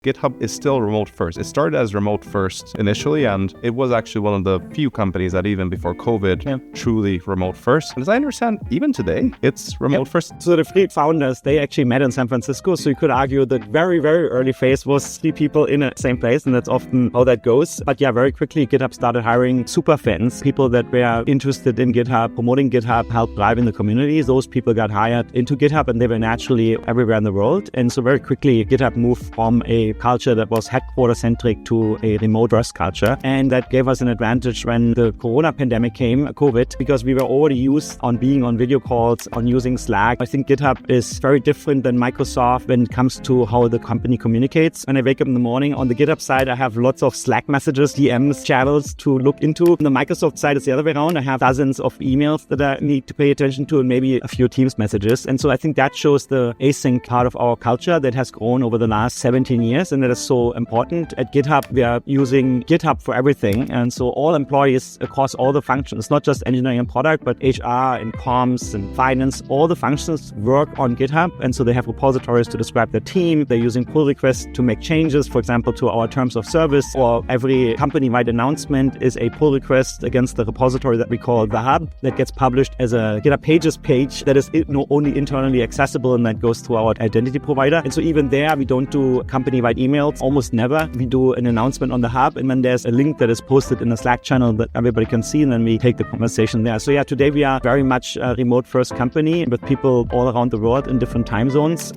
GitHub is still remote first. It started as remote first initially, and it was actually one of the few companies that even before COVID, truly remote first. And as I understand, even today, it's remote first. So the three founders, they actually met in San Francisco. So you could argue that very, very early phase was three people in the same place, and that's often how that goes. But yeah, very quickly, GitHub started hiring super fans, people that were interested in GitHub, promoting GitHub, help driving the community. Those people got hired into GitHub, and they were naturally everywhere in the world. And so very quickly, GitHub moved from a culture that was headquarter-centric to a remote-first culture. And that gave us an advantage when the Corona pandemic came, COVID, because we were already used on being on video calls, on using Slack. I think GitHub is very different than Microsoft when it comes to how the company communicates. When I wake up in the morning, on the GitHub side, I have lots of Slack messages, DMs, channels to look into. On the Microsoft side, it's the other way around. I have dozens of emails that I need to pay attention to and maybe a few Teams messages. And so I think that shows the async part of our culture that has grown over the last 17 years, and that is so important. At GitHub, we are using GitHub for everything. And so all employees across all the functions, not just engineering and product, but HR and comms and finance, all the functions work on GitHub. And so they have repositories to describe their team. They're using pull requests to make changes, for example, to our terms of service, or every company-wide announcement is a pull request against the repository that we call the hub that gets published as a GitHub Pages page that is only internally accessible, and that goes to our identity provider. And so even there, we don't do company-wide emails, almost never. We do an announcement on the hub, and then there's a link that is posted in the Slack channel that everybody can see, and then we take the conversation there. So yeah, today we are very much a remote-first company with people all around the world in different time zones.